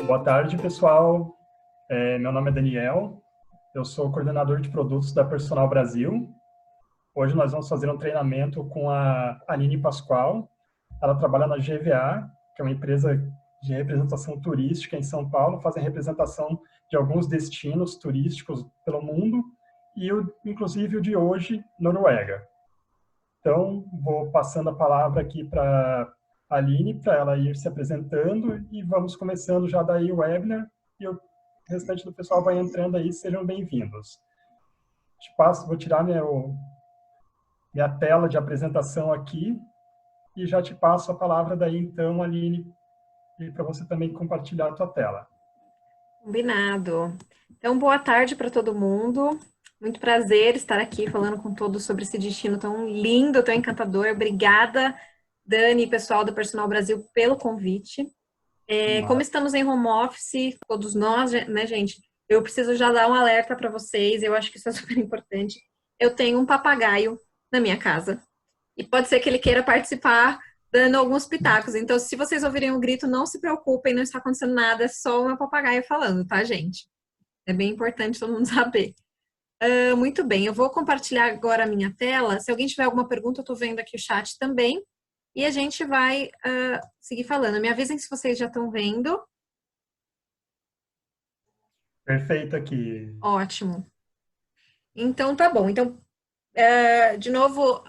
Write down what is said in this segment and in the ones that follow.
Boa tarde, pessoal. Meu nome é Daniel, eu sou coordenador de produtos da Personal Brasil. Hoje nós vamos fazer um treinamento com a Aline Pascoal. Ela trabalha na GVA, que é uma empresa de representação turística em São Paulo, fazem representação de alguns destinos turísticos pelo mundo, e inclusive o de hoje, Noruega. Então, vou passando a palavra aqui para a Aline, para ela ir se apresentando, e vamos começando já daí o webinar, e o restante do pessoal vai entrando aí, sejam bem-vindos. Vou tirar minha tela de apresentação aqui, e já te passo a palavra daí, então, Aline, e para você também compartilhar a tua tela. Combinado. Então, boa tarde para todo mundo. Muito prazer estar aqui falando com todos sobre esse destino tão lindo, tão encantador. Obrigada, Dani e pessoal do Personal Brasil, pelo convite. Como estamos em home office, todos nós, né, gente? Eu preciso já dar um alerta para vocês, eu acho que isso é super importante. Eu tenho um papagaio na minha casa. E pode ser que ele queira participar dando alguns pitacos. Então, se vocês ouvirem um grito, não se preocupem, não está acontecendo nada, é só o meu papagaio falando, tá, gente? É bem importante todo mundo saber. Muito bem, eu vou compartilhar agora a minha tela. Se alguém tiver alguma pergunta, eu estou vendo aqui o chat também. E a gente vai seguir falando. Me avisem se vocês já estão vendo. Perfeito aqui. Ótimo. Então, tá bom. Então, de novo,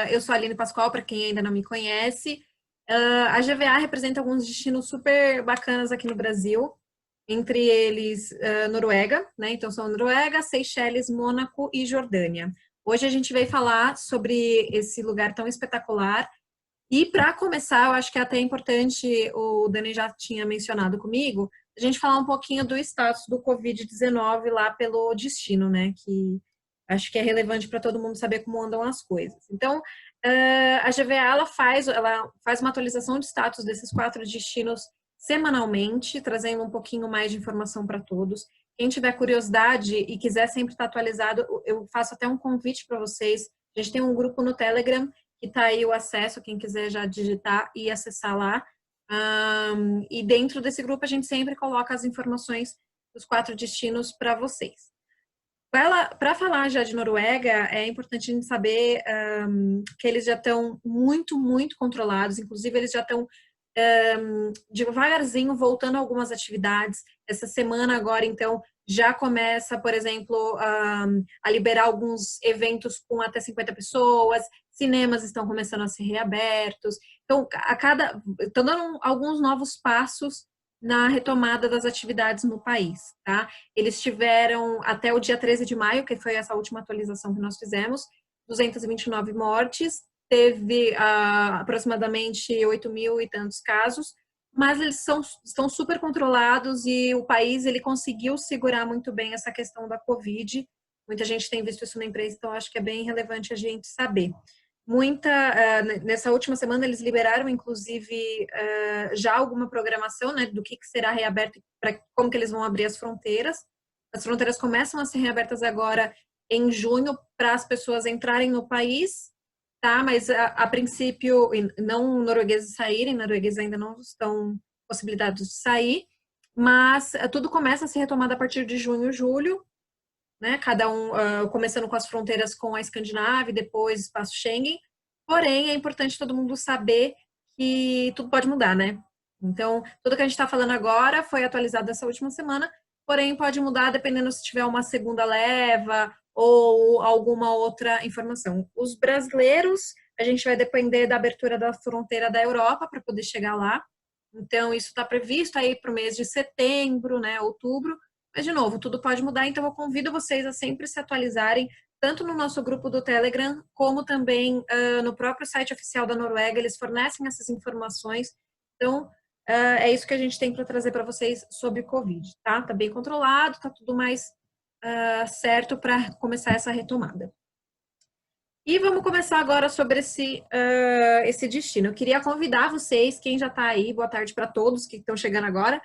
eu sou a Aline Pascoal, para quem ainda não me conhece. A GVA representa alguns destinos super bacanas aqui no Brasil, entre eles Noruega, né? Então são Noruega, Seychelles, Mônaco e Jordânia. Hoje a gente veio falar sobre esse lugar tão espetacular. E para começar, eu acho que é até importante, o Dani já tinha mencionado comigo, a gente falar um pouquinho do status do Covid-19 lá pelo destino, né? Que acho que é relevante para todo mundo saber como andam as coisas. Então, a GVA ela faz uma atualização de status desses 4 destinos semanalmente, trazendo um pouquinho mais de informação para todos. Quem tiver curiosidade e quiser sempre estar atualizado, eu faço até um convite para vocês. A gente tem um grupo no Telegram que está aí o acesso, quem quiser já digitar e acessar lá. E dentro desse grupo a gente sempre coloca as informações dos 4 destinos para vocês. Para falar já de Noruega, é importante a gente saber que eles já estão muito, muito controlados, inclusive eles já estão devagarzinho voltando a algumas atividades. Essa semana agora, então, já começa, por exemplo, a liberar alguns eventos com até 50 pessoas, cinemas estão começando a ser reabertos. Então, estão dando alguns novos passos na retomada das atividades no país, tá? Eles tiveram, até o dia 13 de maio, que foi essa última atualização que nós fizemos, 229 mortes, teve aproximadamente 8 mil e tantos casos, mas eles estão super controlados e o país ele conseguiu segurar muito bem essa questão da Covid. Muita gente tem visto isso na imprensa, então acho que é bem relevante a gente saber. Nessa última semana eles liberaram, inclusive, já alguma programação, né, do que será reaberto, como que eles vão abrir as fronteiras. As fronteiras começam a ser reabertas agora em junho para as pessoas entrarem no país, tá? Mas a princípio, não noruegueses saírem, noruegueses ainda não estão possibilitados de sair, mas tudo começa a ser retomado a partir de junho, julho, né? Cada um começando com as fronteiras com a Escandinávia, depois espaço Schengen. Porém, é importante todo mundo saber que tudo pode mudar, né? Então, tudo que a gente está falando agora foi atualizado essa última semana, porém pode mudar dependendo se tiver uma segunda leva ou alguma outra informação. Os brasileiros, a gente vai depender da abertura da fronteira da Europa para poder chegar lá. Então, isso está previsto aí para o mês de setembro, né, outubro. Mas, de novo, tudo pode mudar, então eu convido vocês a sempre se atualizarem, tanto no nosso grupo do Telegram, como também no próprio site oficial da Noruega, eles fornecem essas informações. Então, é isso que a gente tem para trazer para vocês sobre o Covid, tá? Tá bem controlado, tá tudo mais certo para começar essa retomada. E vamos começar agora sobre esse destino. Eu queria convidar vocês, quem já está aí, boa tarde para todos que estão chegando agora,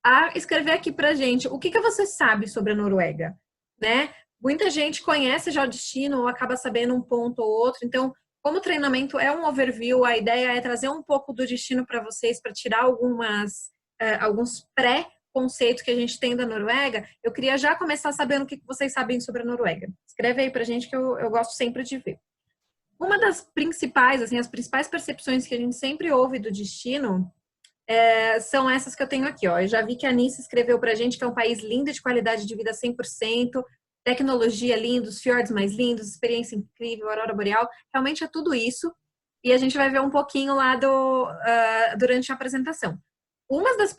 a escrever aqui para a gente o que você sabe sobre a Noruega, né? Muita gente conhece já o destino ou acaba sabendo um ponto ou outro. Então, como o treinamento é um overview, a ideia é trazer um pouco do destino para vocês, para tirar alguns pré conceito que a gente tem da Noruega, eu queria já começar sabendo o que vocês sabem sobre a Noruega. Escreve aí pra gente que eu gosto sempre de ver. Uma das principais, assim, as principais percepções que a gente sempre ouve do destino são essas que eu tenho aqui, ó. Eu já vi que a Nice escreveu pra gente que é um país lindo, de qualidade de vida 100%, tecnologia linda, os fiordes mais lindos, experiência incrível, aurora boreal. Realmente é tudo isso. E a gente vai ver um pouquinho lá durante a apresentação.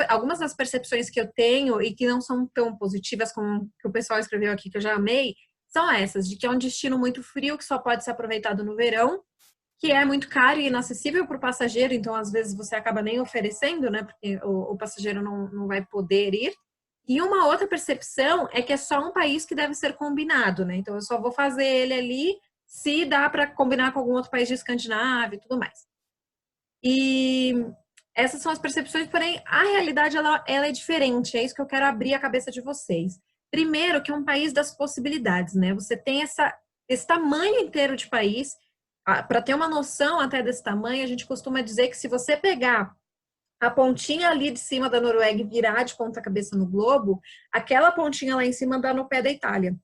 Algumas das percepções que eu tenho e que não são tão positivas como que o pessoal escreveu aqui, que eu já amei, são essas, de que é um destino muito frio, que só pode ser aproveitado no verão, que é muito caro e inacessível para o passageiro, então às vezes você acaba nem oferecendo, né, porque o passageiro não vai poder ir. E uma outra percepção é que é só um país que deve ser combinado, né, então eu só vou fazer ele ali se dá para combinar com algum outro país de Escandinávia e tudo mais. E essas são as percepções, porém a realidade ela é diferente, é isso que eu quero abrir a cabeça de vocês. Primeiro, que é um país das possibilidades, né, você tem esse tamanho inteiro de país. Para ter uma noção até desse tamanho, a gente costuma dizer que se você pegar a pontinha ali de cima da Noruega e virar de ponta cabeça no globo, aquela pontinha lá em cima dá no pé da Itália.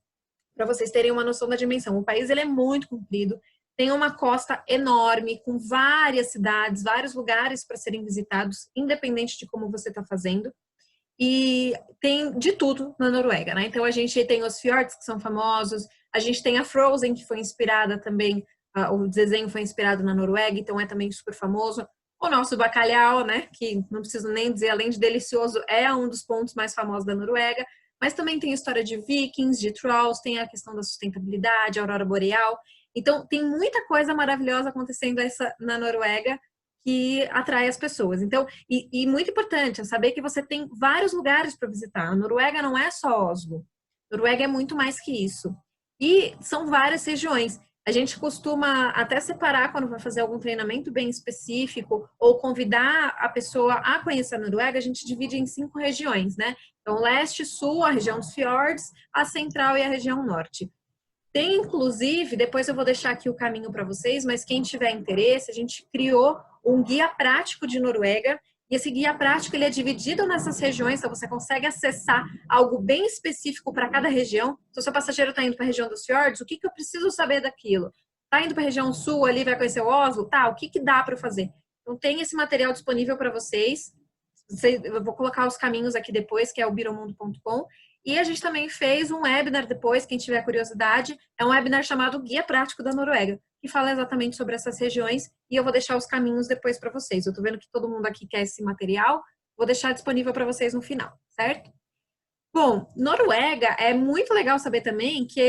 Para vocês terem uma noção da dimensão. O país ele é muito comprido, tem uma costa enorme, com várias cidades, vários lugares para serem visitados, independente de como você está fazendo. E tem de tudo na Noruega, né? Então a gente tem os fiordes, que são famosos, a gente tem a Frozen, que foi inspirada também, o desenho foi inspirado na Noruega, então é também super famoso. O nosso bacalhau, né? Que não preciso nem dizer, além de delicioso, é um dos pontos mais famosos da Noruega. Mas também tem a história de vikings, de trolls, tem a questão da sustentabilidade, a aurora boreal. Então tem muita coisa maravilhosa acontecendo na Noruega que atrai as pessoas. Então, e muito importante é saber que você tem vários lugares para visitar. A Noruega não é só Oslo. A Noruega é muito mais que isso. E são várias regiões. A gente costuma até separar quando vai fazer algum treinamento bem específico ou convidar a pessoa a conhecer a Noruega, a gente divide em 5 regiões, né? Então, leste, sul, a região dos fiordes, a central e a região norte. Tem, inclusive, depois eu vou deixar aqui o caminho para vocês, mas quem tiver interesse, a gente criou um guia prático de Noruega, e esse guia prático ele é dividido nessas regiões, então você consegue acessar algo bem específico para cada região. Se o seu passageiro está indo para a região dos fiordes, o que eu preciso saber daquilo? Está indo para a região sul, ali vai conhecer o Oslo? Tá, o que dá para fazer? Então tem esse material disponível para vocês. Eu vou colocar os caminhos aqui depois, que é o biromundo.com. E a gente também fez um webinar depois, quem tiver curiosidade, é um webinar chamado Guia Prático da Noruega, que fala exatamente sobre essas regiões, e eu vou deixar os caminhos depois para vocês. Eu tô vendo que todo mundo aqui quer esse material, vou deixar disponível para vocês no final, certo? Bom, Noruega é muito legal saber também que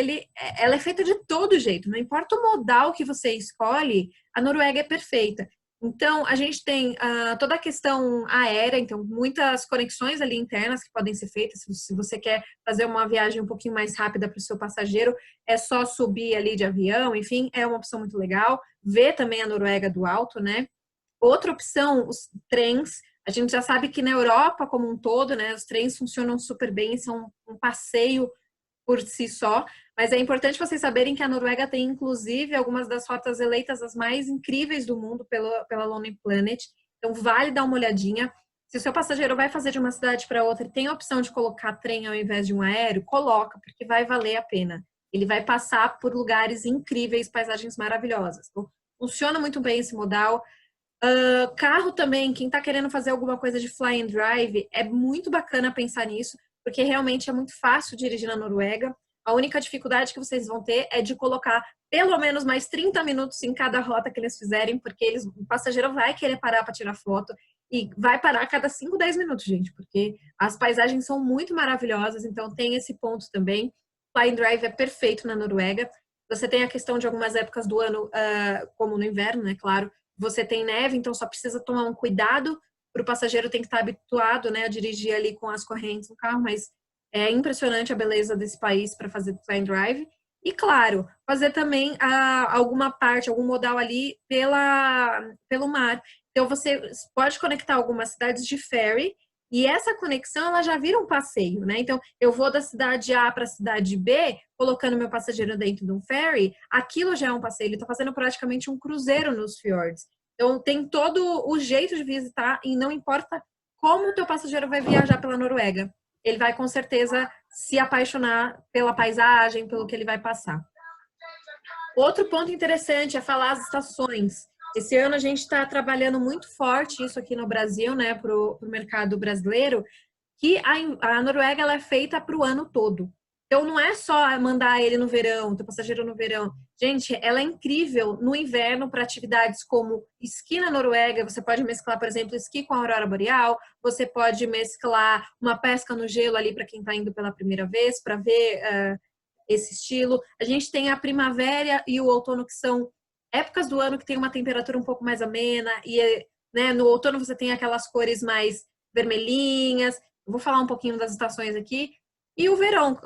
ela é feita de todo jeito, não importa o modal que você escolhe, a Noruega é perfeita. Então, a gente tem toda a questão aérea, então muitas conexões ali internas que podem ser feitas. Se você quer fazer uma viagem um pouquinho mais rápida para o seu passageiro, é só subir ali de avião, enfim, é uma opção muito legal. Ver também a Noruega do alto, né? Outra opção, os trens. A gente já sabe que na Europa como um todo, né, os trens funcionam super bem, são um passeio por si só, mas é importante vocês saberem que a Noruega tem, inclusive, algumas das rotas eleitas as mais incríveis do mundo pela Lonely Planet, então vale dar uma olhadinha. Se o seu passageiro vai fazer de uma cidade para outra e tem a opção de colocar trem ao invés de um aéreo, coloca, porque vai valer a pena. Ele vai passar por lugares incríveis, paisagens maravilhosas. Então, funciona muito bem esse modal. Carro também, quem está querendo fazer alguma coisa de fly and drive, é muito bacana pensar nisso, porque realmente é muito fácil dirigir na Noruega. A única dificuldade que vocês vão ter é de colocar pelo menos mais 30 minutos em cada rota que eles fizerem, porque o passageiro vai querer parar para tirar foto e vai parar a cada 5, 10 minutos, gente, porque as paisagens são muito maravilhosas, então tem esse ponto também. Fly and drive é perfeito na Noruega. Você tem a questão de algumas épocas do ano, como no inverno, né, claro, você tem neve, então só precisa tomar um cuidado, para o passageiro tem que estar habituado, né, a dirigir ali com as correntes no carro, mas é impressionante a beleza desse país para fazer fly and drive. E claro, fazer também alguma parte, algum modal ali pelo mar. Então você pode conectar algumas cidades de ferry, e essa conexão ela já vira um passeio, né? Então eu vou da cidade A para a cidade B, colocando meu passageiro dentro de um ferry, aquilo já é um passeio, ele está fazendo praticamente um cruzeiro nos fiordes. Então tem todo o jeito de visitar e não importa como o teu passageiro vai viajar pela Noruega. Ele vai, com certeza, se apaixonar pela paisagem, pelo que ele vai passar. Outro ponto interessante é falar as estações. Esse ano a gente está trabalhando muito forte isso aqui no Brasil, né, para o mercado brasileiro, que a Noruega ela é feita para o ano todo. Então não é só mandar ele no verão, teu passageiro no verão. Gente, ela é incrível no inverno para atividades como esqui na Noruega. Você pode mesclar, por exemplo, esqui com a aurora boreal. Você pode mesclar uma pesca no gelo ali para quem está indo pela primeira vez para ver esse estilo. A gente tem a primavera e o outono, que são épocas do ano que tem uma temperatura um pouco mais amena, e né, no outono você tem aquelas cores mais vermelhinhas. Eu vou falar um pouquinho das estações aqui. E o verão,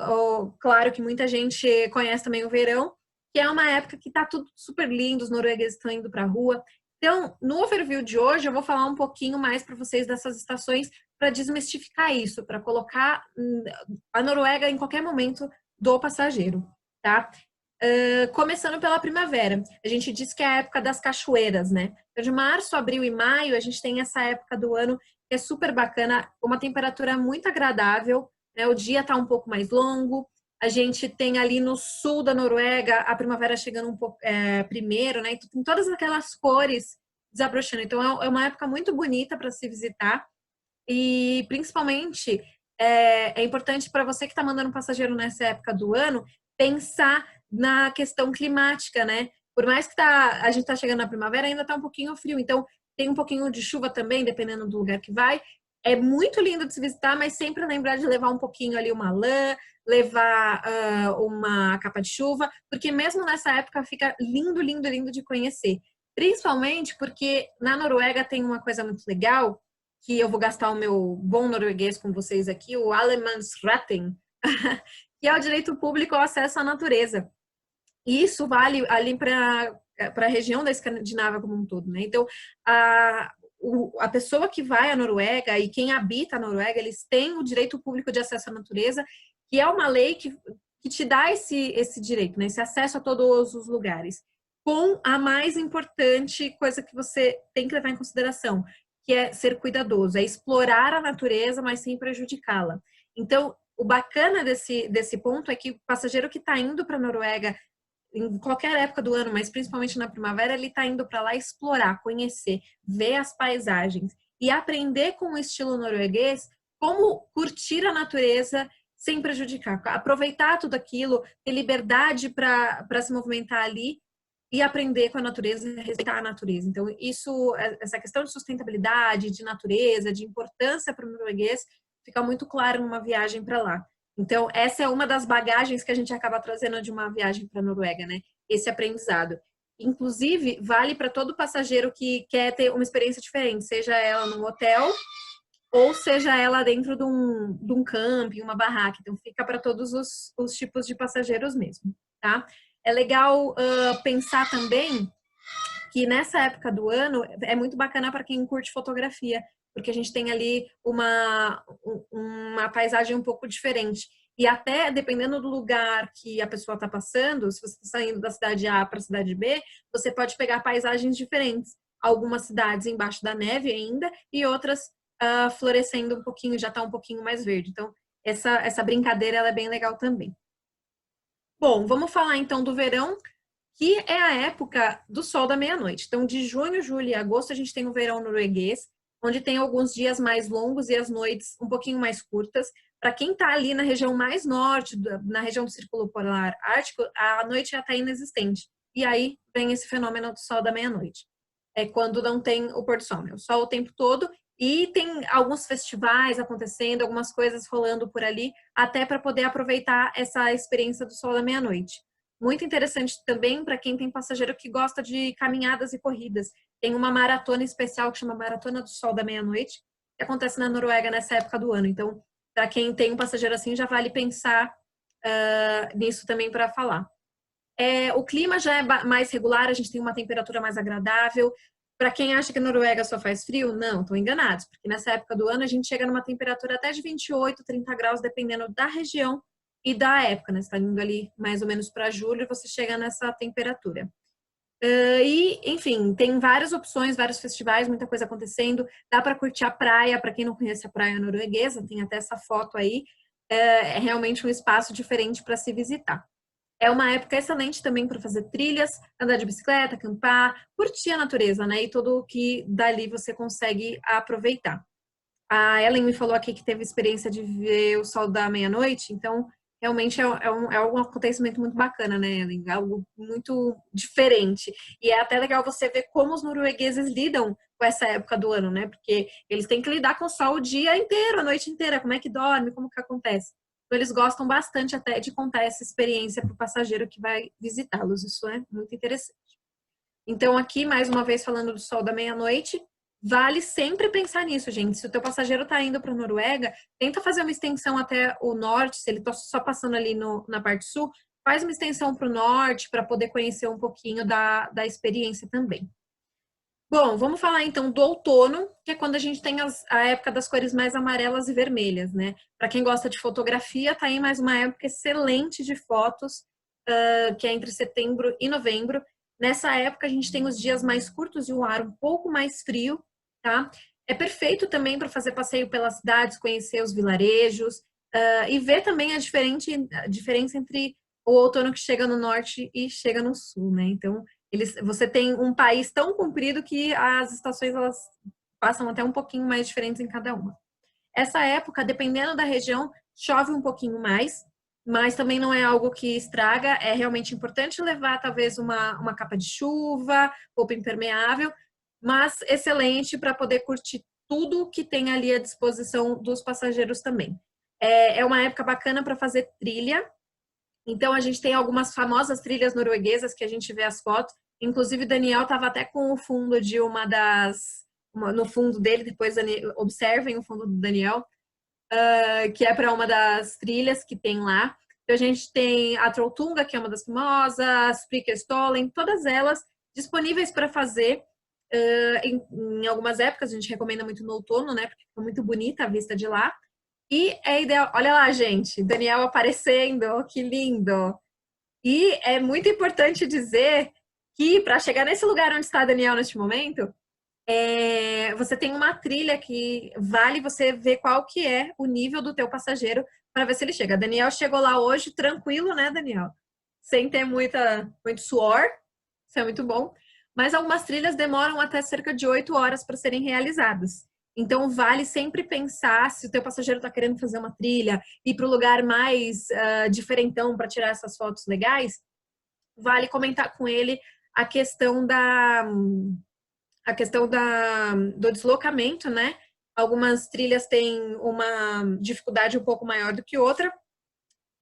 claro que muita gente conhece também o verão, que é uma época que tá tudo super lindo, os noruegueses estão indo para a rua. Então, no overview de hoje, eu vou falar um pouquinho mais para vocês dessas estações, para desmistificar isso, para colocar a Noruega em qualquer momento do passageiro, tá? Começando pela primavera. A gente diz que é a época das cachoeiras, né? Então, de março, abril e maio, a gente tem essa época do ano que é super bacana, uma temperatura muito agradável, né? O dia tá um pouco mais longo. A gente tem ali no sul da Noruega a primavera chegando um pouco primeiro, né? Então, tem todas aquelas cores desabrochando. Então, é uma época muito bonita para se visitar. E, principalmente, é importante para você que está mandando um passageiro nessa época do ano pensar na questão climática, né? Por mais que a gente está chegando na primavera, ainda está um pouquinho frio. Então, tem um pouquinho de chuva também, dependendo do lugar que vai. É muito lindo de se visitar, mas sempre lembrar de levar um pouquinho ali uma lã, levar uma capa de chuva, porque mesmo nessa época fica lindo, lindo, lindo de conhecer. Principalmente porque na Noruega tem uma coisa muito legal, que eu vou gastar o meu bom norueguês com vocês aqui, o Allemannsretten, que é o direito público ao acesso à natureza. E isso vale ali para a região da Escandinávia como um todo, né? Então, a pessoa que vai à Noruega e quem habita a Noruega, eles têm o direito público de acesso à natureza, que é uma lei que te dá esse direito, né? Esse acesso a todos os lugares. Com a mais importante coisa que você tem que levar em consideração, que é ser cuidadoso, é explorar a natureza, mas sem prejudicá-la. Então, o bacana desse ponto é que o passageiro que está indo para a Noruega em qualquer época do ano, mas principalmente na primavera, ele está indo para lá explorar, conhecer, ver as paisagens e aprender com o estilo norueguês como curtir a natureza sem prejudicar, aproveitar tudo aquilo, ter liberdade para se movimentar ali e aprender com a natureza, respeitar a natureza. Então, essa questão de sustentabilidade, de natureza, de importância para o norueguês, fica muito claro numa viagem para lá. Então, essa é uma das bagagens que a gente acaba trazendo de uma viagem para a Noruega, né? Esse aprendizado. Inclusive, vale para todo passageiro que quer ter uma experiência diferente, seja ela num hotel ou seja ela dentro de um camping, uma barraca. Então, fica para todos os tipos de passageiros mesmo, tá? É legal pensar também que nessa época do ano é muito bacana para quem curte fotografia, porque a gente tem ali uma paisagem um pouco diferente. E até, dependendo do lugar que a pessoa está passando, se você está saindo da cidade A para a cidade B, você pode pegar paisagens diferentes. Algumas cidades embaixo da neve ainda, e outras florescendo um pouquinho, já está um pouquinho mais verde. Então, essa brincadeira ela é bem legal também. Bom, vamos falar então do verão, que é a época do sol da meia-noite. Então, de junho, julho e agosto, a gente tem o verão norueguês, onde tem alguns dias mais longos e as noites um pouquinho mais curtas. Para quem está ali na região mais norte, na região do Círculo Polar Ártico, a noite já está inexistente. E aí vem esse fenômeno do sol da meia-noite. É quando não tem o pôr do sol, né? O sol o tempo todo, e tem alguns festivais acontecendo, algumas coisas rolando por ali, até para poder aproveitar essa experiência do sol da meia-noite. Muito interessante também para quem tem passageiro que gosta de caminhadas e corridas. Tem uma maratona especial que chama Maratona do Sol da Meia-Noite, que acontece na Noruega nessa época do ano. Então, para quem tem um passageiro assim, já vale pensar nisso também para falar. O clima já é mais regular, a gente tem uma temperatura mais agradável. Para quem acha que a Noruega só faz frio, não, estão enganados, porque nessa época do ano a gente chega numa temperatura até de 28, 30 graus, dependendo da região e da época, né? Você está indo ali mais ou menos para julho, você chega nessa temperatura. E, enfim, tem várias opções, vários festivais, muita coisa acontecendo. Dá para curtir a praia, para quem não conhece a praia norueguesa, tem até essa foto aí. É realmente um espaço diferente para se visitar. É uma época excelente também para fazer trilhas, andar de bicicleta, acampar, curtir a natureza, né? E tudo o que dali você consegue aproveitar. A Ellen me falou aqui que teve experiência de ver o sol da meia-noite, então realmente é um acontecimento muito bacana, né, Ellen? Algo muito diferente. E é até legal você ver como os noruegueses lidam com essa época do ano, né? Porque eles têm que lidar com o sol o dia inteiro, a noite inteira, como é que dorme, como que acontece. Então, eles gostam bastante até de contar essa experiência para o passageiro que vai visitá-los. Isso é muito interessante. Então, aqui, mais uma vez, falando do sol da meia-noite, vale sempre pensar nisso, gente. Se o teu passageiro está indo para a Noruega, tenta fazer uma extensão até o norte, se ele está só passando ali na parte sul, faz uma extensão para o norte para poder conhecer um pouquinho da experiência também. Bom, vamos falar então do outono, que é quando a gente tem a época das cores mais amarelas e vermelhas, né? Para quem gosta de fotografia, tá aí mais uma época excelente de fotos, que é entre setembro e novembro. Nessa época a gente tem os dias mais curtos e o ar um pouco mais frio, tá? É perfeito também para fazer passeio pelas cidades, conhecer os vilarejos, e ver também a diferença entre o outono que chega no norte e chega no sul, né? Então, você tem um país tão comprido que as estações elas passam até um pouquinho mais diferentes em cada uma. Essa época, dependendo da região, chove um pouquinho mais, mas também não é algo que estraga. É realmente importante levar talvez uma capa de chuva, roupa impermeável, mas excelente para poder curtir tudo que tem ali à disposição dos passageiros também. É uma época bacana para fazer trilha. Então, a gente tem algumas famosas trilhas norueguesas que a gente vê as fotos. Inclusive, o Daniel estava até com o fundo de no fundo dele, depois observem o fundo do Daniel, que é para uma das trilhas que tem lá. Então, a gente tem a Trolltunga, que é uma das famosas, Sprickerstollen, todas elas disponíveis para fazer em algumas épocas. A gente recomenda muito no outono, né? Porque fica muito bonita a vista de lá. E é ideal. Olha lá, gente, Daniel aparecendo, que lindo! E é muito importante dizer que para chegar nesse lugar onde está Daniel neste momento, você tem uma trilha que vale você ver qual que é o nível do teu passageiro para ver se ele chega. Daniel chegou lá hoje tranquilo, né, Daniel? Sem ter muito suor, isso é muito bom. Mas algumas trilhas demoram até cerca de 8 horas para serem realizadas. Então, vale sempre pensar se o teu passageiro está querendo fazer uma trilha, ir para o lugar mais diferentão para tirar essas fotos legais, vale comentar com ele a questão do deslocamento, né? Algumas trilhas têm uma dificuldade um pouco maior do que outra.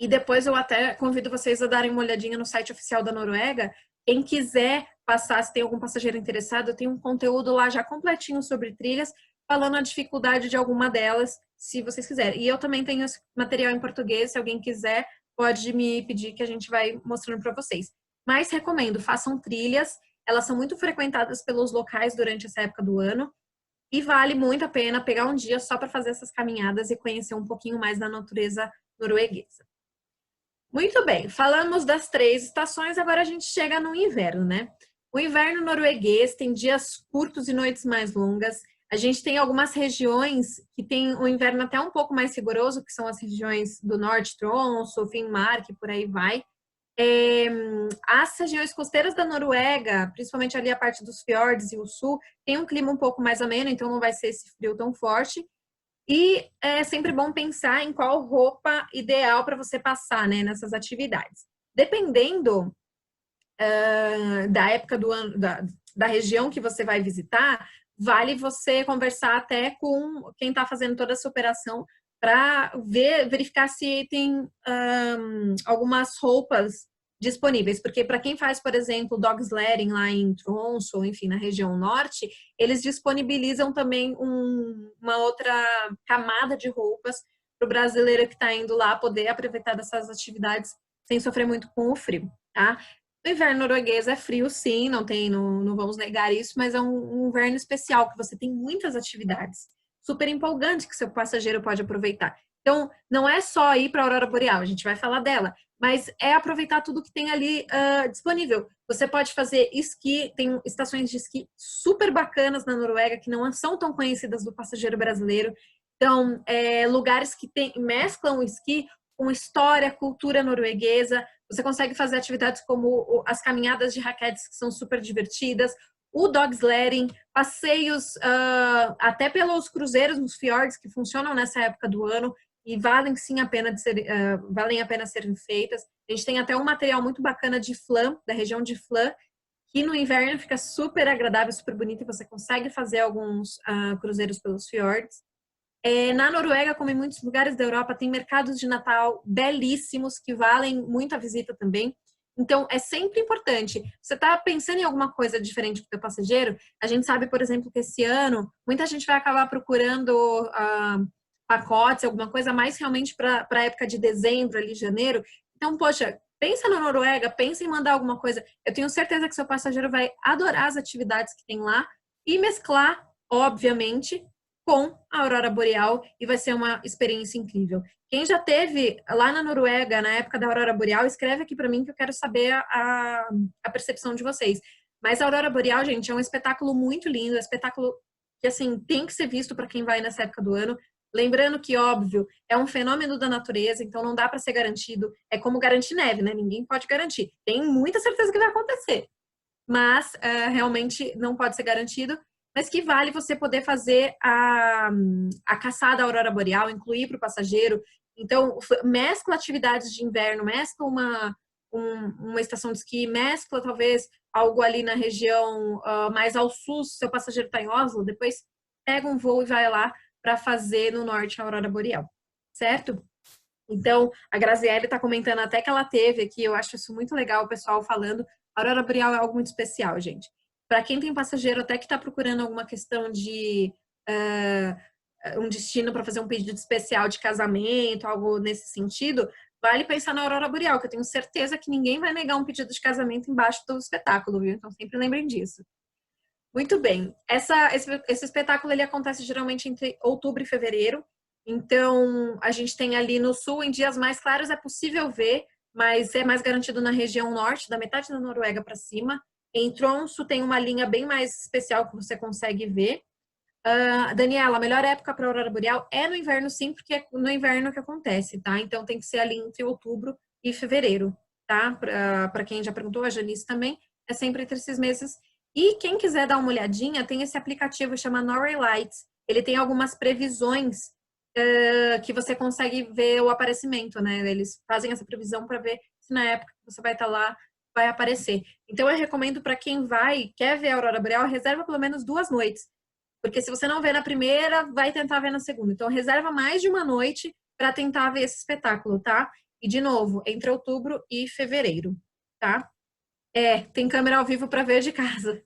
E depois eu até convido vocês a darem uma olhadinha no site oficial da Noruega. Quem quiser passar, se tem algum passageiro interessado, eu tenho um conteúdo lá já completinho sobre trilhas, falando a dificuldade de alguma delas, se vocês quiserem. E eu também tenho esse material em português, se alguém quiser, pode me pedir que a gente vai mostrando para vocês. Mas recomendo, façam trilhas, elas são muito frequentadas pelos locais durante essa época do ano, e vale muito a pena pegar um dia só para fazer essas caminhadas e conhecer um pouquinho mais da natureza norueguesa. Muito bem, falamos das 3 estações, agora a gente chega no inverno, né? O inverno norueguês tem dias curtos e noites mais longas. A gente tem algumas regiões que tem o inverno até um pouco mais rigoroso, que são as regiões do norte, Tromsø, Finnmark, por aí vai. As regiões costeiras da Noruega, principalmente ali a parte dos fiordes e o sul, tem um clima um pouco mais ameno, então não vai ser esse frio tão forte. E é sempre bom pensar em qual roupa ideal para você passar, né, nessas atividades. Dependendo da época do ano, da região que você vai visitar, vale você conversar até com quem está fazendo toda essa operação para verificar se tem algumas roupas disponíveis, porque para quem faz, por exemplo, dog sledding lá em Tromsø, ou enfim, na região norte, eles disponibilizam também uma outra camada de roupas para o brasileiro que está indo lá poder aproveitar dessas atividades sem sofrer muito com o frio, tá? O inverno norueguês é frio, sim, não vamos negar isso, mas é um inverno especial, que você tem muitas atividades super empolgantes que seu passageiro pode aproveitar. Então, não é só ir para a Aurora Boreal, a gente vai falar dela, mas é aproveitar tudo que tem ali disponível. Você pode fazer esqui, tem estações de esqui super bacanas na Noruega, que não são tão conhecidas do passageiro brasileiro. Então, lugares que mesclam o esqui com história, cultura norueguesa. Você consegue fazer atividades como as caminhadas de raquetes, que são super divertidas, o dog sledding, passeios até pelos cruzeiros nos fiordes, que funcionam nessa época do ano e valem sim a pena valem a pena serem feitas. A gente tem até um material muito bacana de Flam, da região de Flam, que no inverno fica super agradável, super bonito, e você consegue fazer alguns cruzeiros pelos fiordes. Na Noruega, como em muitos lugares da Europa, tem mercados de Natal belíssimos que valem muito a visita também. Então, é sempre importante. Você está pensando em alguma coisa diferente para o teu passageiro? A gente sabe, por exemplo, que esse ano muita gente vai acabar procurando pacotes, alguma coisa mais realmente para a época de dezembro, ali, janeiro. Então, poxa, pensa na Noruega, pensa em mandar alguma coisa. Eu tenho certeza que seu passageiro vai adorar as atividades que tem lá e mesclar, obviamente, com a Aurora Boreal, e vai ser uma experiência incrível. Quem já teve lá na Noruega, na época da Aurora Boreal, escreve aqui para mim que eu quero saber a percepção de vocês. Mas a Aurora Boreal, gente, é um espetáculo muito lindo, é um espetáculo que, assim, tem que ser visto para quem vai nessa época do ano. Lembrando que, óbvio, é um fenômeno da natureza, então não dá para ser garantido. É como garantir neve, né? Ninguém pode garantir. Tem muita certeza que vai acontecer, mas realmente não pode ser garantido. Mas que vale você poder fazer a caçada à aurora boreal, incluir para o passageiro. Então, mescla atividades de inverno, mescla uma estação de esqui, mescla talvez algo ali na região mais ao sul, se seu passageiro está em Oslo, depois pega um voo e vai lá para fazer no norte a aurora boreal, certo? Então, a Graziele está comentando até que ela teve aqui, eu acho isso muito legal, o pessoal falando. A aurora boreal é algo muito especial, gente. Para quem tem passageiro até que está procurando alguma questão de um destino para fazer um pedido especial de casamento, algo nesse sentido, vale pensar na aurora boreal, que eu tenho certeza que ninguém vai negar um pedido de casamento embaixo do espetáculo, viu? Então, sempre lembrem disso. Muito bem. Esse espetáculo ele acontece geralmente entre outubro e fevereiro. Então, a gente tem ali no sul, em dias mais claros é possível ver, mas é mais garantido na região norte, da metade da Noruega para cima. Em Tromsø tem uma linha bem mais especial que você consegue ver. Daniela, a melhor época para a aurora boreal é no inverno, sim, porque é no inverno que acontece, tá? Então tem que ser ali entre outubro e fevereiro, tá? Para quem já perguntou, a Janice também, é sempre entre esses meses. E quem quiser dar uma olhadinha, tem esse aplicativo que chama Norway Lights. Ele tem algumas previsões que você consegue ver o aparecimento, né? Eles fazem essa previsão para ver se na época que você vai estar lá vai aparecer. Então eu recomendo para quem quer ver a aurora boreal, reserva pelo menos 2 noites. Porque se você não vê na primeira, vai tentar ver na segunda. Então reserva mais de uma noite para tentar ver esse espetáculo, tá? E de novo, entre outubro e fevereiro, tá? Tem câmera ao vivo para ver de casa.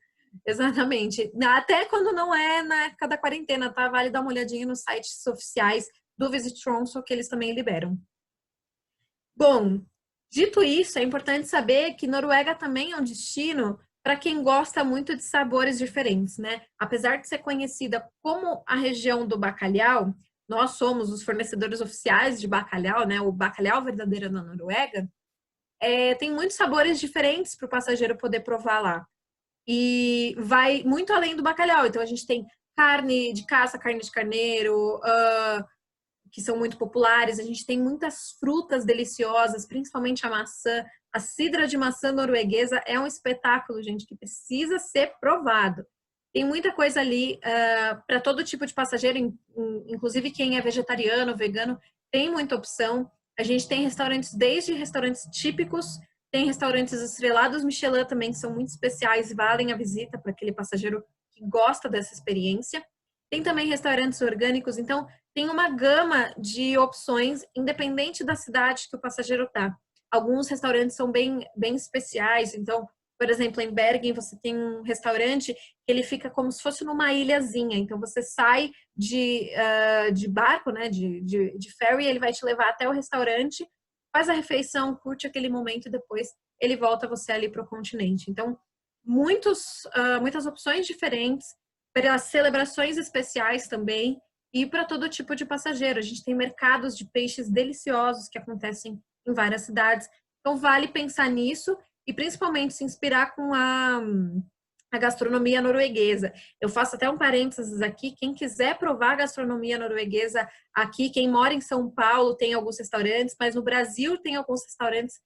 Exatamente. Até quando não é na época da quarentena, tá? Vale dar uma olhadinha nos sites oficiais do Visit Tromsø, que eles também liberam. Bom, dito isso, é importante saber que Noruega também é um destino para quem gosta muito de sabores diferentes, né? Apesar de ser conhecida como a região do bacalhau, nós somos os fornecedores oficiais de bacalhau, né? O bacalhau verdadeiro na Noruega. Tem muitos sabores diferentes para o passageiro poder provar lá. E vai muito além do bacalhau. Então, a gente tem carne de caça, carne de carneiro, que são muito populares. A gente tem muitas frutas deliciosas, principalmente a maçã. A cidra de maçã norueguesa é um espetáculo, gente, que precisa ser provado. Tem muita coisa ali para todo tipo de passageiro, inclusive quem é vegetariano, vegano, tem muita opção. A gente tem restaurantes, desde restaurantes típicos, tem restaurantes estrelados Michelin também, que são muito especiais, valem a visita para aquele passageiro que gosta dessa experiência. Tem também restaurantes orgânicos, então tem uma gama de opções, independente da cidade que o passageiro está. Alguns restaurantes são bem especiais, então, por exemplo, em Bergen você tem um restaurante que ele fica como se fosse numa ilhazinha, então você sai de barco, né, de ferry, ele vai te levar até o restaurante, faz a refeição, curte aquele momento e depois ele volta você ali para o continente. Então, muitas opções diferentes, para celebrações especiais também. e para todo tipo de passageiro. A gente tem mercados de peixes deliciosos que acontecem em várias cidades. Então, vale pensar nisso e principalmente se inspirar com a gastronomia norueguesa. Eu faço até um parênteses aqui, quem quiser provar a gastronomia norueguesa aqui, quem mora em São Paulo tem alguns restaurantes, mas no Brasil tem alguns restaurantes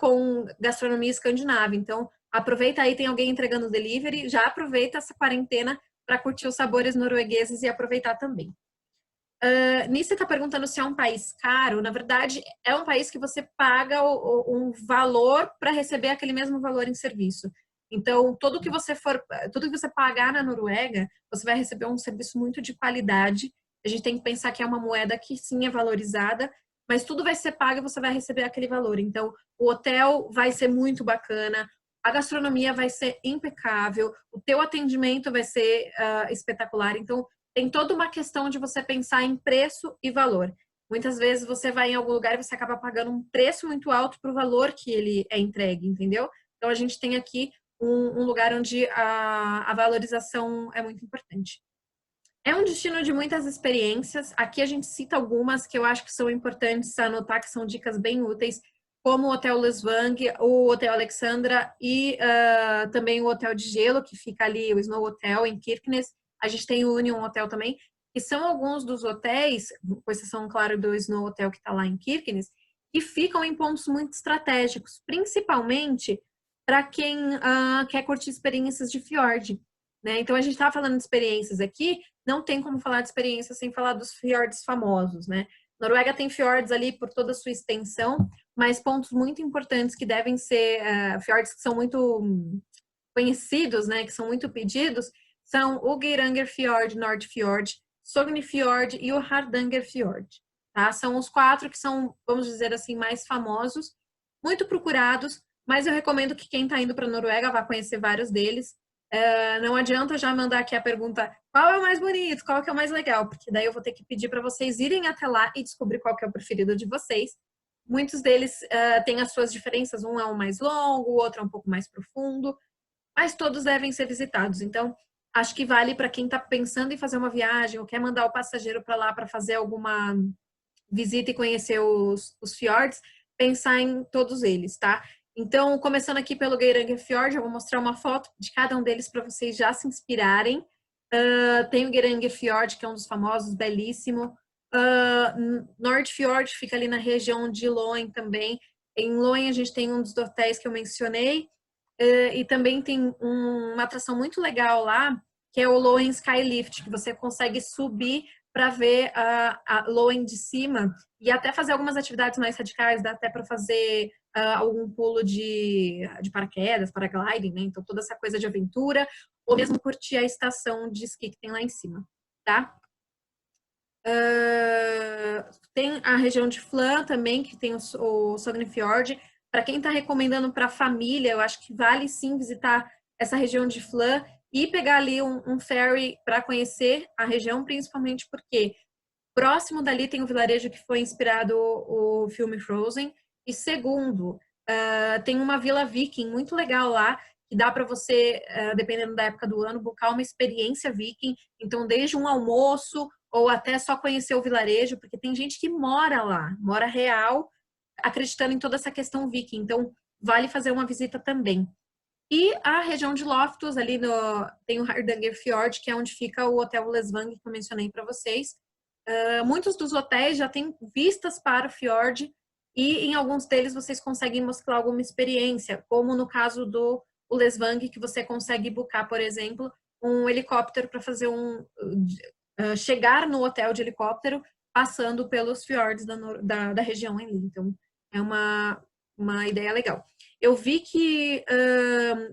com gastronomia escandinava. Então, aproveita aí, tem alguém entregando delivery, já aproveita essa quarentena para curtir os sabores noruegueses e aproveitar também. Nisso você está perguntando se é um país caro. Na verdade, é um país que você paga um valor para receber aquele mesmo valor em serviço. Então, tudo que você pagar na Noruega, você vai receber um serviço muito de qualidade. A gente tem que pensar que é uma moeda que sim é valorizada, mas tudo vai ser pago e você vai receber aquele valor. Então, o hotel vai ser muito bacana, a gastronomia vai ser impecável, o teu atendimento vai ser espetacular. Então, tem toda uma questão de você pensar em preço e valor. Muitas vezes você vai em algum lugar e você acaba pagando um preço muito alto para o valor que ele é entregue, entendeu? Então, a gente tem aqui um lugar onde a valorização é muito importante. É um destino de muitas experiências. Aqui a gente cita algumas que eu acho que são importantes anotar, que são dicas bem úteis, como o Hotel Lesvang, o Hotel Alexandra e também o Hotel de Gelo, que fica ali, o Snow Hotel em Kirkenes. A gente tem o Union Hotel também, que são alguns dos hotéis, com exceção, claro, do Snow Hotel que está lá em Kirkenes, que ficam em pontos muito estratégicos, principalmente para quem quer curtir experiências de fiord. Né? Então, a gente está falando de experiências aqui, não tem como falar de experiências sem falar dos fiordes famosos. Né? Noruega tem fiordes ali por toda a sua extensão, mas pontos muito importantes que devem ser, fiordes que são muito conhecidos, né, que são muito pedidos, são o Geiranger Fjord, Nordfjord, Sognefjord e o Hardanger Fjord. Tá? São os 4 que são, vamos dizer assim, mais famosos, muito procurados, mas eu recomendo que quem está indo para a Noruega vá conhecer vários deles. Não adianta já mandar aqui a pergunta qual é o mais bonito, qual que é o mais legal, porque daí eu vou ter que pedir para vocês irem até lá e descobrir qual que é o preferido de vocês. Muitos deles têm as suas diferenças, um é um mais longo, o outro é um pouco mais profundo, mas todos devem ser visitados. Então, acho que vale para quem está pensando em fazer uma viagem ou quer mandar o passageiro para lá para fazer alguma visita e conhecer os fiordes, pensar em todos eles, tá? Então, começando aqui pelo Geiranger Fjord, eu vou mostrar uma foto de cada um deles para vocês já se inspirarem. Tem o Geiranger Fjord, que é um dos famosos, belíssimo. Nordfjord fica ali na região de Loen também. Em Loen a gente tem um dos hotéis que eu mencionei. E também tem uma atração muito legal lá, que é o Loen Skylift, que você consegue subir para ver a Loen de cima e até fazer algumas atividades mais radicais, dá até para fazer algum pulo de paraquedas, paragliding, né? Então toda essa coisa de aventura, ou mesmo curtir a estação de esqui que tem lá em cima, tá? Tem a região de Flan também, que tem o Sognefjord. Para quem está recomendando para a família, eu acho que vale sim visitar essa região de Flan e pegar ali um ferry para conhecer a região, principalmente porque próximo dali tem um vilarejo que foi inspirado o filme Frozen. E segundo, tem uma vila viking muito legal lá, que dá para você, dependendo da época do ano, buscar uma experiência viking. Então, desde um almoço ou até só conhecer o vilarejo, porque tem gente que mora lá, mora real, acreditando em toda essa questão viking. Então, vale fazer uma visita também. E a região de Loftus, ali tem o Hardanger Fjord, que é onde fica o Hotel Lesvang, que eu mencionei para vocês. Muitos dos hotéis já têm vistas para o fjord e em alguns deles vocês conseguem mostrar alguma experiência, como no caso do Lesvang, que você consegue buscar, por exemplo, um helicóptero para fazer chegar no hotel de helicóptero passando pelos fjords da região ali. Então, é uma ideia legal. Eu vi que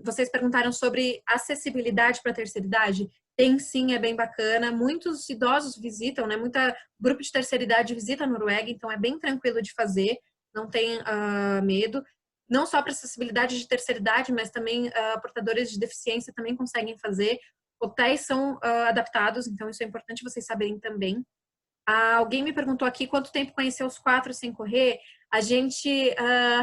vocês perguntaram sobre acessibilidade para a terceira idade. Tem sim, é bem bacana. Muitos idosos visitam, né? Muita grupo de terceira idade visita a Noruega, então é bem tranquilo de fazer, não tem medo. Não só para acessibilidade de terceira idade, mas também portadores de deficiência também conseguem fazer. Hotéis são adaptados, então isso é importante vocês saberem também. Alguém me perguntou aqui quanto tempo conhecer os 4 sem correr. A gente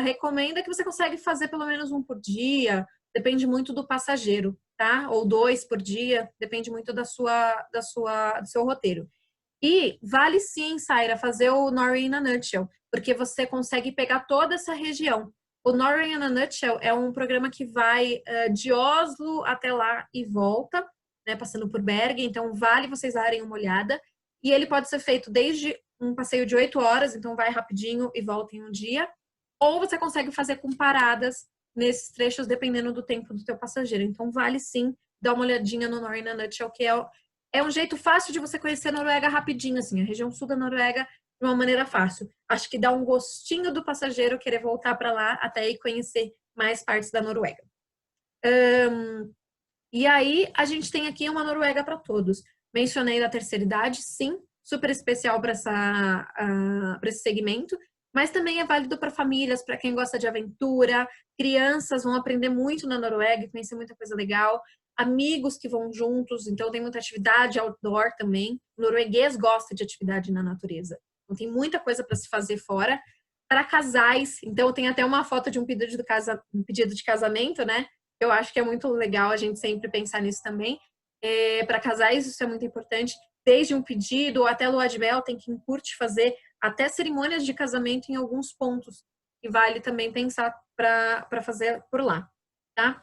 recomenda que você consegue fazer pelo menos um por dia, depende muito do passageiro, tá? Ou 2 por dia, depende muito do seu roteiro. E vale sim, Saira, fazer o Norway in a Nutshell, porque você consegue pegar toda essa região. O Norway in a Nutshell é um programa que vai de Oslo até lá e volta, né, passando por Bergen, então vale vocês darem uma olhada. E ele pode ser feito desde um passeio de 8 horas, então vai rapidinho e volta em um dia, ou você consegue fazer com paradas nesses trechos, dependendo do tempo do teu passageiro. Então vale sim dar uma olhadinha no Norway in a Nutshell, que é um jeito fácil de você conhecer a Noruega rapidinho, assim, a região sul da Noruega de uma maneira fácil. Acho que dá um gostinho do passageiro querer voltar para lá até ir conhecer mais partes da Noruega. E aí, a gente tem aqui uma Noruega para todos. Mencionei da terceira idade, sim, super especial para esse segmento, mas também é válido para famílias, para quem gosta de aventura, crianças vão aprender muito na Noruega, conhecer muita coisa legal, amigos que vão juntos, então tem muita atividade outdoor também. O norueguês gosta de atividade na natureza, então tem muita coisa para se fazer fora. Para casais, então tem até uma foto de um pedido de casamento, né? Eu acho que é muito legal a gente sempre pensar nisso também. Para casais, isso é muito importante. Desde um pedido até lua de mel, tem quem curte fazer até cerimônias de casamento em alguns pontos. E vale também pensar para fazer por lá, tá?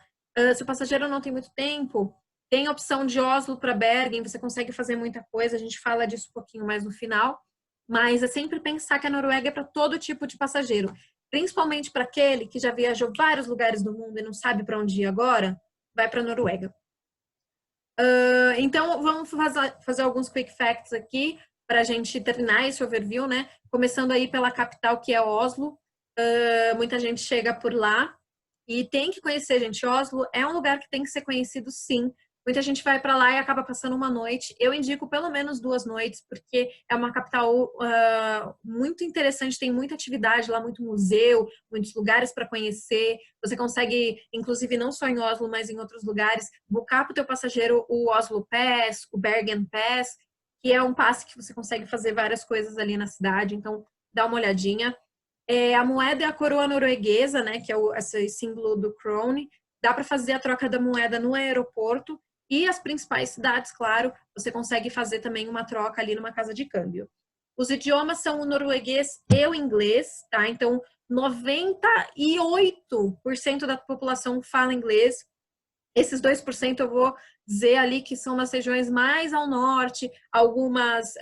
Se o passageiro não tem muito tempo, tem a opção de Oslo para Bergen, você consegue fazer muita coisa. A gente fala disso um pouquinho mais no final. Mas é sempre pensar que a Noruega é para todo tipo de passageiro. Principalmente para aquele que já viajou vários lugares do mundo e não sabe para onde ir agora, vai para a Noruega. Então, vamos fazer alguns quick facts aqui para a gente terminar esse overview, né? Começando aí pela capital, que é Oslo. Muita gente chega por lá e tem que conhecer, gente. Oslo é um lugar que tem que ser conhecido, sim. Muita gente vai para lá e acaba passando uma noite. Eu indico pelo menos 2 noites, porque é uma capital muito interessante, tem muita atividade lá, muito museu, muitos lugares para conhecer. Você consegue, inclusive, não só em Oslo, mas em outros lugares, buscar para o teu passageiro o Oslo Pass, o Bergen Pass, que é um passe que você consegue fazer várias coisas ali na cidade. Então, dá uma olhadinha. A moeda é a coroa norueguesa, né, que é esse símbolo do krone. Dá para fazer a troca da moeda no aeroporto e as principais cidades, claro, você consegue fazer também uma troca ali numa casa de câmbio. Os idiomas são o norueguês e o inglês, tá? Então, 98% da população fala inglês. Esses 2% eu vou dizer ali que são nas regiões mais ao norte, algumas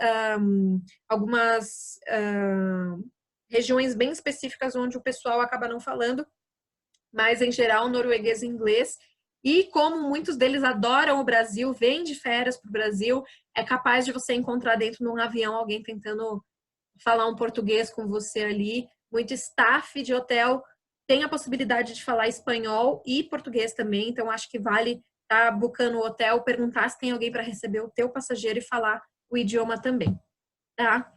regiões bem específicas onde o pessoal acaba não falando, mas em geral norueguês e inglês. E como muitos deles adoram o Brasil, vêm de férias para o Brasil, é capaz de você encontrar dentro de um avião alguém tentando falar um português com você ali. Muito staff de hotel tem a possibilidade de falar espanhol e português também, então acho que vale estar buscando o hotel, perguntar se tem alguém para receber o teu passageiro e falar o idioma também, tá?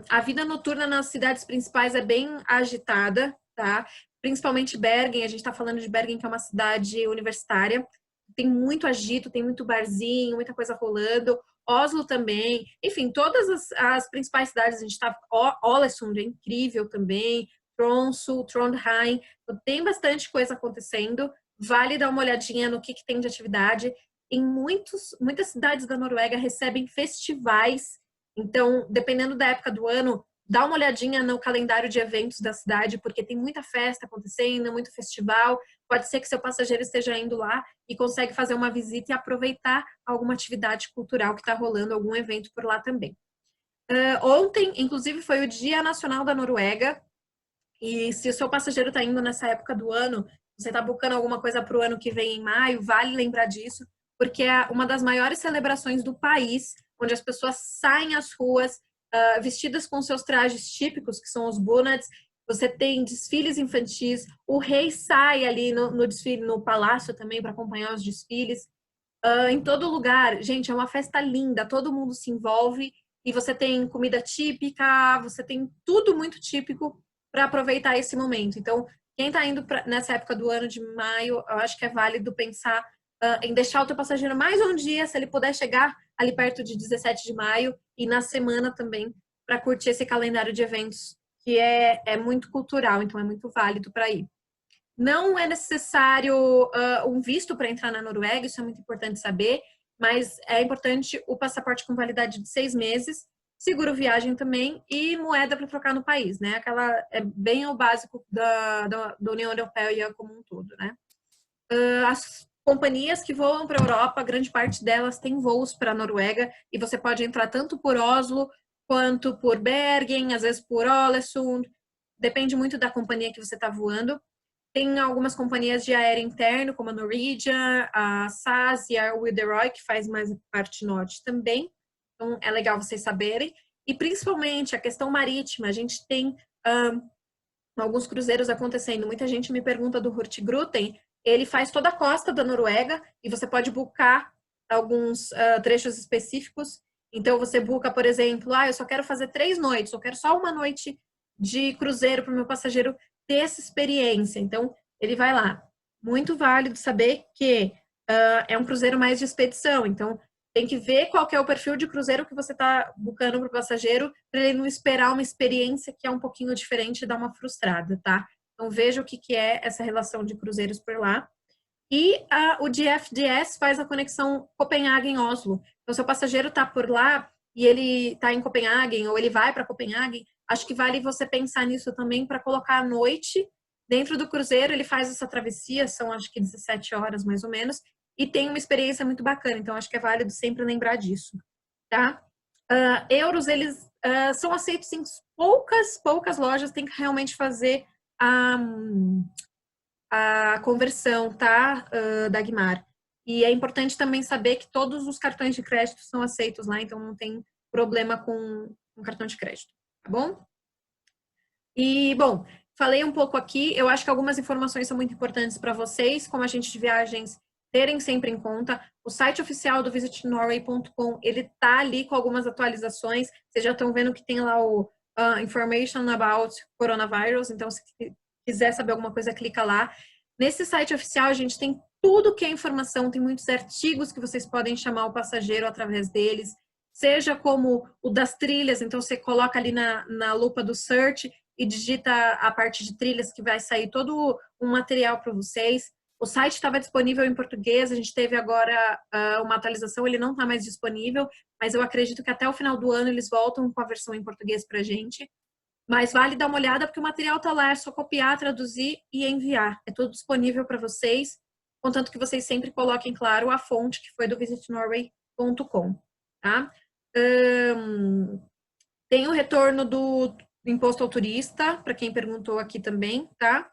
A vida noturna nas cidades principais é bem agitada, tá? Principalmente Bergen, a gente está falando de Bergen, que é uma cidade universitária, tem muito agito, tem muito barzinho, muita coisa rolando. Oslo também, enfim, todas as principais cidades, a gente está, Ålesund é incrível também, Tromsø, Trondheim, então, tem bastante coisa acontecendo, vale dar uma olhadinha no que tem de atividade. Em muitas cidades da Noruega recebem festivais, então, dependendo da época do ano, dá uma olhadinha no calendário de eventos da cidade, porque tem muita festa acontecendo, muito festival. Pode ser que seu passageiro esteja indo lá e consegue fazer uma visita e aproveitar alguma atividade cultural que está rolando, algum evento por lá também. Ontem, inclusive, foi o Dia Nacional da Noruega, e se o seu passageiro está indo nessa época do ano, você está buscando alguma coisa para o ano que vem em maio, vale lembrar disso, porque é uma das maiores celebrações do país, onde as pessoas saem às ruas vestidas com seus trajes típicos, que são os bunads. Você tem desfiles infantis, o rei sai ali no desfile, no palácio também, para acompanhar os desfiles. Em todo lugar, gente, é uma festa linda, todo mundo se envolve e você tem comida típica, você tem tudo muito típico para aproveitar esse momento. Então, quem está indo nessa época do ano de maio, eu acho que é válido pensar em deixar o teu passageiro mais um dia, se ele puder chegar ali perto de 17 de maio e na semana também, para curtir esse calendário de eventos que é muito cultural, então é muito válido para ir. Não é necessário um visto para entrar na Noruega, isso é muito importante saber. mas é importante o passaporte com validade de 6 meses, seguro viagem também e moeda para trocar no país, né? Aquela é bem o básico da União Europeia como um todo, né? As companhias que voam para a Europa, grande parte delas tem voos para a Noruega e você pode entrar tanto por Oslo quanto por Bergen, às vezes por Ålesund, depende muito da companhia que você está voando. Tem algumas companhias de aéreo interno, como a Norwegian, a SAS e a Widerøe, que faz mais parte norte também. Então, é legal vocês saberem. E, principalmente, a questão marítima. A gente tem alguns cruzeiros acontecendo. Muita gente me pergunta do Hurtigruten. Ele faz toda a costa da Noruega e você pode buscar alguns trechos específicos. Então, você busca, por exemplo, eu só quero fazer 3 noites, eu quero só uma noite de cruzeiro para o meu passageiro ter essa experiência. Então, ele vai lá. Muito válido saber que é um cruzeiro mais de expedição. Então, tem que ver qual que é o perfil de cruzeiro que você está buscando para o passageiro, para ele não esperar uma experiência que é um pouquinho diferente e dar uma frustrada, tá? Então, veja o que é essa relação de cruzeiros por lá. E o DFDS faz a conexão Copenhagen-Oslo. Então, se o passageiro está por lá e ele está em Copenhagen ou ele vai para Copenhagen, acho que vale você pensar nisso também para colocar à noite dentro do cruzeiro. Ele faz essa travessia, são acho que 17 horas mais ou menos, e tem uma experiência muito bacana. Então, acho que é válido sempre lembrar disso, tá? Euros, eles são aceitos em poucas lojas, tem que realmente fazer a conversão, tá, Dagmar? E é importante também saber que todos os cartões de crédito são aceitos lá, então não tem problema com cartão de crédito, tá bom? E, bom, falei um pouco aqui, eu acho que algumas informações são muito importantes para vocês, como agente de viagens, terem sempre em conta. O site oficial do visitnorway.com, ele tá ali com algumas atualizações, vocês já estão vendo que tem lá o Information about Coronavirus, então se quiser saber alguma coisa, clica lá. Nesse site oficial, a gente tem tudo que é informação, tem muitos artigos que vocês podem chamar o passageiro através deles, seja como o das trilhas, então você coloca ali na lupa do search e digita a parte de trilhas que vai sair todo um material para vocês. O site estava disponível em português, a gente teve agora uma atualização, ele não está mais disponível, mas eu acredito que até o final do ano eles voltam com a versão em português para a gente. Mas vale dar uma olhada porque o material está lá, é só copiar, traduzir e enviar. É tudo disponível para vocês, contanto que vocês sempre coloquem, claro, a fonte que foi do visitnorway.com, tá? Tem o retorno do imposto ao turista, para quem perguntou aqui também, tá?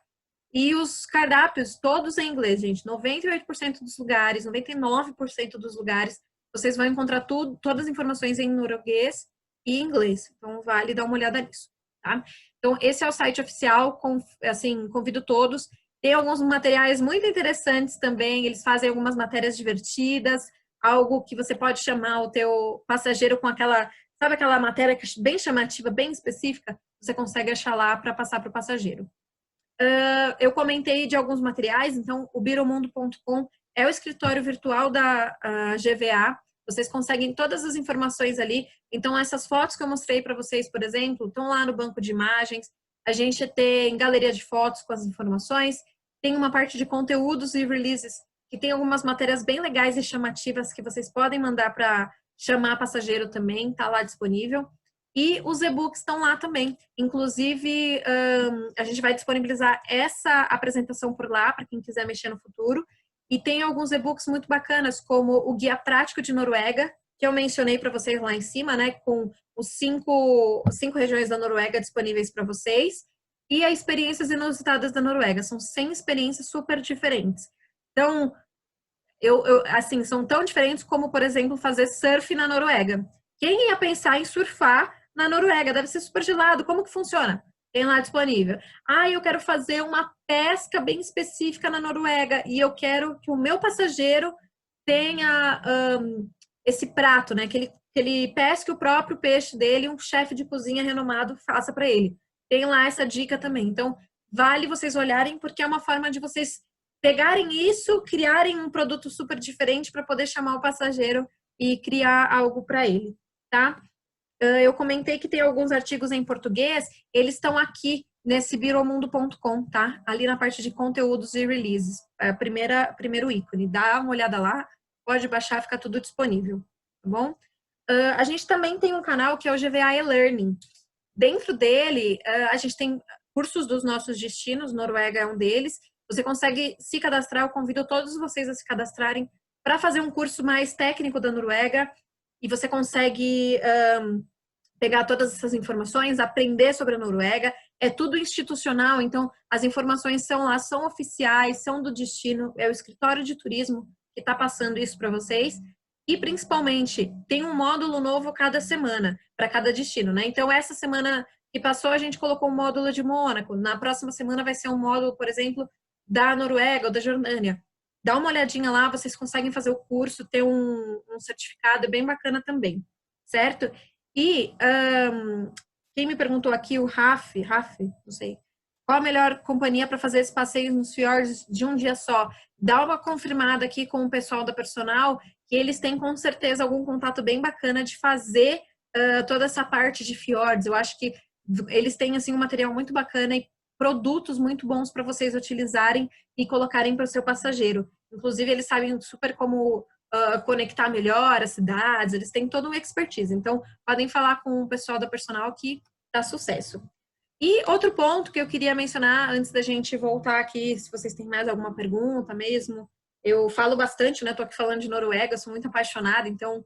E os cardápios, todos em inglês, gente. 98% dos lugares, 99% dos lugares, vocês vão encontrar todas as informações em norueguês e inglês. Então, vale dar uma olhada nisso, tá? Então, esse é o site oficial, assim, convido todos. Tem alguns materiais muito interessantes também, eles fazem algumas matérias divertidas, algo que você pode chamar o teu passageiro com aquela, sabe aquela matéria bem chamativa, bem específica? Você consegue achar lá para passar para o passageiro. Eu comentei de alguns materiais, então o biromundo.com é o escritório virtual da GVA, vocês conseguem todas as informações ali, então essas fotos que eu mostrei para vocês, por exemplo, estão lá no banco de imagens, a gente tem galeria de fotos com as informações, tem uma parte de conteúdos e releases, que tem algumas matérias bem legais e chamativas que vocês podem mandar para chamar passageiro também, está lá disponível. E os e-books estão lá também. Inclusive, a gente vai disponibilizar essa apresentação por lá, para quem quiser mexer no futuro. E tem alguns e-books muito bacanas, como o Guia Prático de Noruega, que eu mencionei para vocês lá em cima, né? Com os cinco regiões da Noruega disponíveis para vocês. E as experiências inusitadas da Noruega. São 100 experiências super diferentes. Então, assim, são tão diferentes como, por exemplo, fazer surf na Noruega. Quem ia pensar em surfar na Noruega? Deve ser super gelado. Como que funciona? Tem lá disponível. Eu quero fazer uma pesca bem específica na Noruega e eu quero que o meu passageiro tenha esse prato, né? Que ele pesque o próprio peixe dele, um chefe de cozinha renomado faça para ele. Tem lá essa dica também. Então, vale vocês olharem, porque é uma forma de vocês pegarem isso, criarem um produto super diferente para poder chamar o passageiro e criar algo para ele, tá? Eu comentei que tem alguns artigos em português, eles estão aqui nesse biromundo.com, tá? Ali na parte de conteúdos e releases, primeiro ícone, dá uma olhada lá, pode baixar, fica tudo disponível, tá bom? A gente também tem um canal que é o GVA e-Learning. Dentro dele, a gente tem cursos dos nossos destinos, Noruega é um deles. Você consegue se cadastrar, eu convido todos vocês a se cadastrarem para fazer um curso mais técnico da Noruega e você consegue pegar todas essas informações, aprender sobre a Noruega. É tudo institucional, então as informações são lá, são oficiais, são do destino, é o escritório de turismo que está passando isso para vocês. E principalmente, tem um módulo novo cada semana, para cada destino, né? Então, essa semana que passou, a gente colocou um módulo de Mônaco. Na próxima semana vai ser um módulo, por exemplo, da Noruega ou da Jordânia. Dá uma olhadinha lá, vocês conseguem fazer o curso, ter um certificado bem bacana também, certo? E quem me perguntou aqui, o Raf, não sei, qual a melhor companhia para fazer esse passeio nos fiordes de um dia só? Dá uma confirmada aqui com o pessoal da personal, que eles têm com certeza algum contato bem bacana de fazer toda essa parte de fiordes. Eu acho que eles têm assim um material muito bacana e produtos muito bons para vocês utilizarem e colocarem para o seu passageiro. Inclusive, eles sabem super como conectar melhor as cidades, eles têm todo um expertise. Então, podem falar com o pessoal da personal que dá sucesso. E outro ponto que eu queria mencionar antes da gente voltar aqui, se vocês têm mais alguma pergunta mesmo, eu falo bastante, né? Tô aqui falando de Noruega, sou muito apaixonada, então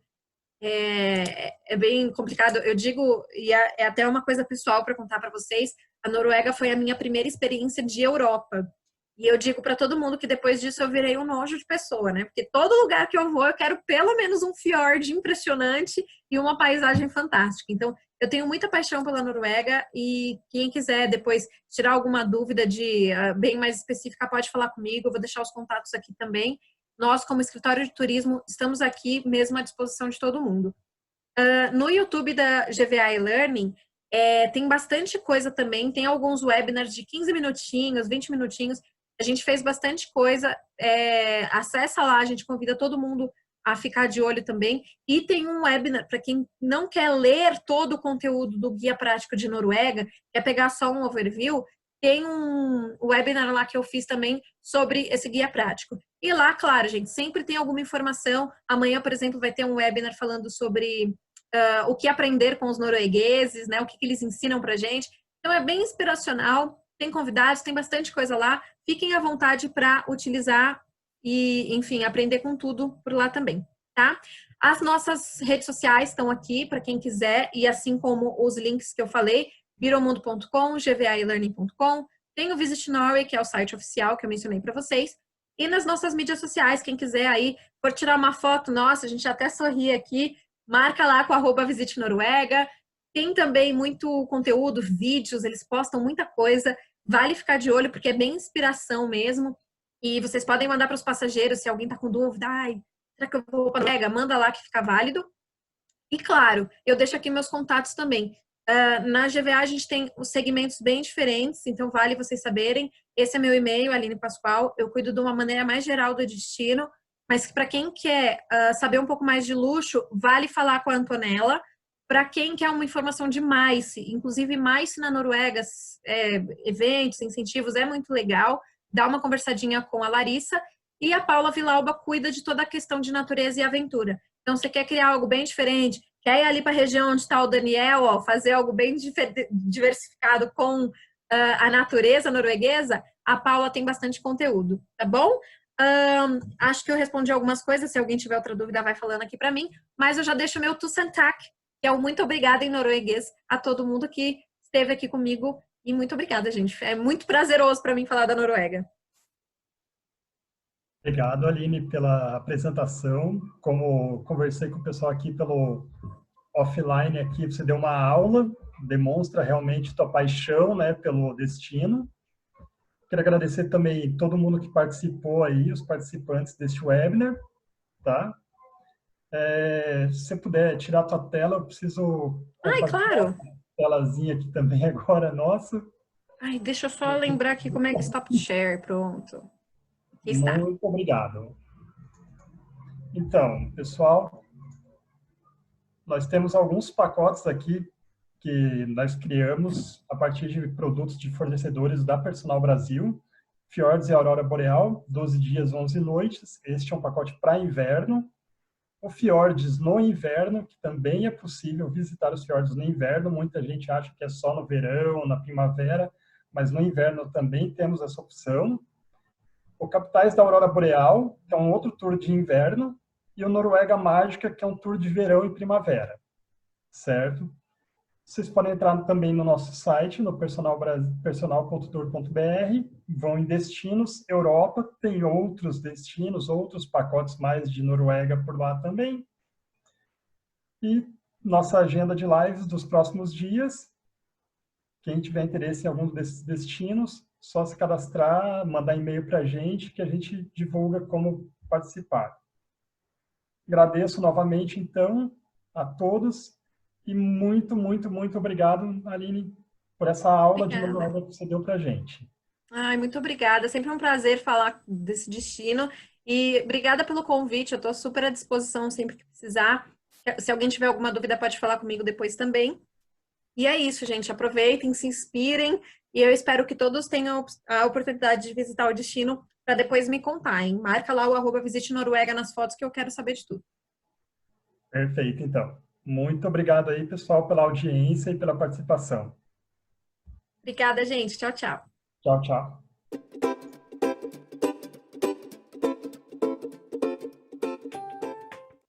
é bem complicado. Eu digo, e é até uma coisa pessoal para contar para vocês, a Noruega foi a minha primeira experiência de Europa. E eu digo para todo mundo que depois disso eu virei um nojo de pessoa, né? Porque todo lugar que eu vou, eu quero pelo menos um fiord impressionante e uma paisagem fantástica. Então, eu tenho muita paixão pela Noruega e quem quiser depois tirar alguma dúvida de bem mais específica, pode falar comigo. Eu vou deixar os contatos aqui também. Nós, como escritório de turismo, estamos aqui mesmo à disposição de todo mundo. No YouTube da GVA e-Learning, tem bastante coisa também. Tem alguns webinars de 15 minutinhos, 20 minutinhos. A gente fez bastante coisa. Acessa lá, a gente convida todo mundo a ficar de olho também. E tem um webinar, para quem não quer ler todo o conteúdo do Guia Prático de Noruega, quer pegar só um overview, tem um webinar lá que eu fiz também sobre esse guia prático. E lá, claro, gente, sempre tem alguma informação. Amanhã, por exemplo, vai ter um webinar falando sobre o que aprender com os noruegueses, né? O que eles ensinam pra gente. Então, é bem inspiracional. Tem convidados, tem bastante coisa lá. Fiquem à vontade para utilizar e, enfim, aprender com tudo por lá também, tá? As nossas redes sociais estão aqui para quem quiser, e assim como os links que eu falei, biromundo.com, gvaelearning.com, tem o Visit Norway, que é o site oficial que eu mencionei para vocês, e nas nossas mídias sociais, quem quiser aí, for tirar uma foto nossa, a gente até sorri aqui, marca lá com @visitnoruega. Tem também muito conteúdo, vídeos, eles postam muita coisa, vale ficar de olho, porque é bem inspiração mesmo, e vocês podem mandar para os passageiros, se alguém está com dúvida, será que eu vou para Noruega? Manda lá que fica válido. E claro, eu deixo aqui meus contatos também. Na GVA a gente tem os segmentos bem diferentes, então vale vocês saberem. Esse é meu e-mail, Aline Pascoal. Eu cuido de uma maneira mais geral do destino, mas para quem quer saber um pouco mais de luxo, vale falar com a Antonella. Para quem quer uma informação de MICE, inclusive MICE na Noruega, eventos, incentivos, é muito legal. Dá uma conversadinha com a Larissa. E a Paula Vilauba cuida de toda a questão de natureza e aventura. Então, você quer criar algo bem diferente, quer ir ali para a região onde está o Daniel, fazer algo bem diversificado com a natureza norueguesa, a Paula tem bastante conteúdo, tá bom? Acho que eu respondi algumas coisas, se alguém tiver outra dúvida vai falando aqui para mim, mas eu já deixo o meu tusen takk, que é o muito obrigada em norueguês a todo mundo que esteve aqui comigo, e muito obrigada, gente. É muito prazeroso para mim falar da Noruega. Obrigado, Aline, pela apresentação. Como conversei com o pessoal aqui pelo offline, aqui você deu uma aula, demonstra realmente tua paixão, né, pelo destino. Quero agradecer também todo mundo que participou aí, os participantes deste webinar, tá? Se você puder tirar a tua tela, eu preciso claro. a telazinha aqui também agora, nossa. Deixa eu só lembrar aqui como é que stop share, pronto. Aqui está. Muito obrigado. Então, pessoal, nós temos alguns pacotes aqui que nós criamos a partir de produtos de fornecedores da Personal Brasil. Fiordes e Aurora Boreal, 12 dias, 11 noites. Este é um pacote para inverno. O Fiordes no inverno, que também é possível visitar os fiordes no inverno. Muita gente acha que é só no verão, na primavera, mas no inverno também temos essa opção. O Capitais da Aurora Boreal, que é um outro tour de inverno. E o Noruega Mágica, que é um tour de verão e primavera. Certo? Vocês podem entrar também no nosso site, no personal.tour.br, vão em destinos, Europa, tem outros destinos, outros pacotes mais de Noruega por lá também. E nossa agenda de lives dos próximos dias. Quem tiver interesse em algum desses destinos, só se cadastrar, mandar e-mail para a gente, que a gente divulga como participar. Agradeço novamente, então, a todos. E muito, muito, muito obrigado, Aline, por essa aula de Obrigada. Noruega que você deu para a gente. Ai, muito obrigada. Sempre um prazer falar desse destino. E obrigada pelo convite. Eu estou super à disposição sempre que precisar. Se alguém tiver alguma dúvida, pode falar comigo depois também. E é isso, gente. Aproveitem, se inspirem. E eu espero que todos tenham a oportunidade de visitar o destino para depois me contarem. Marca lá o @Visite Noruega nas fotos que eu quero saber de tudo. Perfeito, então. Muito obrigado aí, pessoal, pela audiência e pela participação. Obrigada, gente. Tchau, tchau. Tchau, tchau.